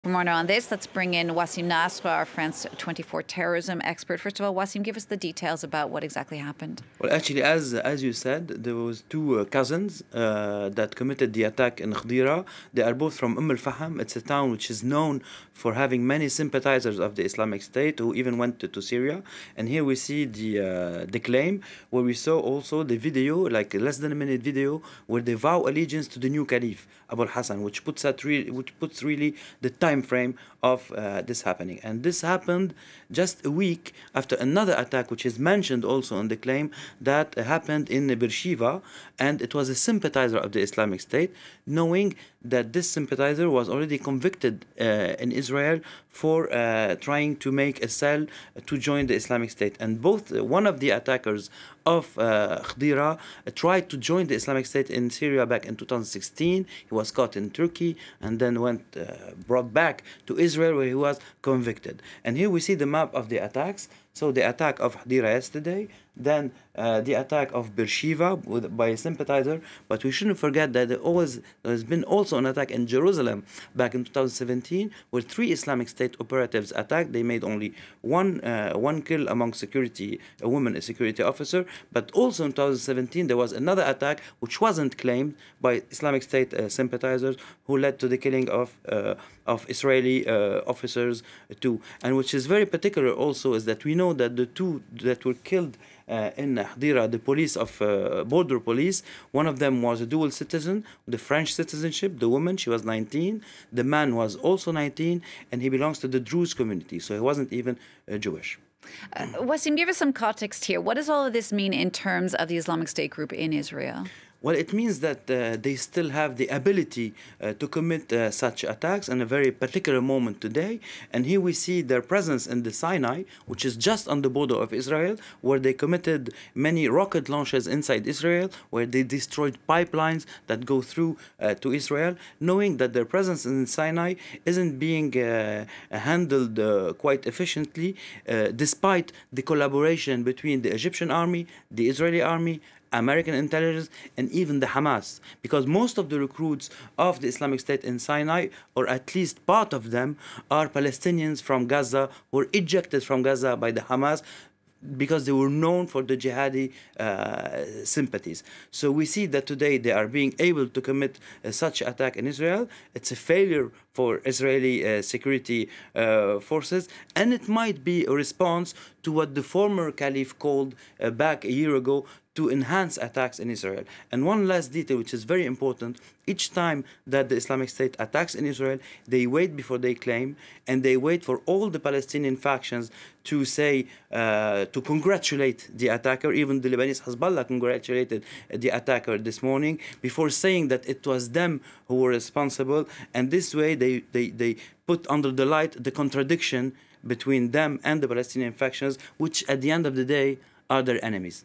more on this. Let's bring in Wasim Nasr, our France 24 terrorism expert. First of all, Wasim, give us the details about what exactly happened. Well, actually, as you said, there was two cousins that committed the attack in Khadira. They are both from Al-Faham. It's a town which is known for having many sympathizers of the Islamic State who even went to Syria. And here we see the claim where we saw also the video, like a less than a minute video, where they vow allegiance to the new Caliph, Abu al-Hassan, which puts really the time frame of this happening. And this happened just a week after another attack, which is mentioned also in the claim, that happened in Beersheba, and it was a sympathizer of the Islamic State, knowing that this sympathizer was already convicted in Israel for trying to make a cell to join the Islamic State. And both one of the attackers of Khadira tried to join the Islamic State in Syria back in 2016. He was caught in Turkey and then brought back to Israel, where he was convicted. And here we see the map of the attacks. So the attack of Khadira yesterday, then the attack of Beersheba by a sympathizer. But we shouldn't forget that there's been also an attack in Jerusalem back in 2017, where 3 Islamic State operatives attacked. They made only one kill among a woman, a security officer. But also in 2017, there was another attack which wasn't claimed by Islamic State sympathizers, who led to the killing of Israeli officers too. And which is very particular also is that we know that the 2 that were killed in Khadira, the police of border police, one of them was a dual citizen, the French citizenship. The woman, she was 19. The man was also 19, and he belongs to the Druze community, so he wasn't even Jewish. Wasim, give us some context here. What does all of this mean in terms of the Islamic State group in Israel? Well, it means that they still have the ability to commit such attacks in a very particular moment today. And here we see their presence in the Sinai, which is just on the border of Israel, where they committed many rocket launches inside Israel, where they destroyed pipelines that go through to Israel, knowing that their presence in Sinai isn't being handled quite efficiently, despite the collaboration between the Egyptian army, the Israeli army, American intelligence, and even the Hamas, because most of the recruits of the Islamic State in Sinai, or at least part of them, are Palestinians from Gaza who were ejected from Gaza by the Hamas because they were known for the jihadi sympathies. So we see that today they are being able to commit such attack in Israel. It's a failure for Israeli security forces, and it might be a response to what the former caliph called back a year ago to enhance attacks in Israel. And one last detail which is very important: each time that the Islamic State attacks in Israel, they wait before they claim, and they wait for all the Palestinian factions to say, to congratulate the attacker. Even the Lebanese Hezbollah congratulated the attacker this morning before saying that it was them who were responsible. And this way they put under the light the contradiction between them and the Palestinian factions, which at the end of the day are their enemies.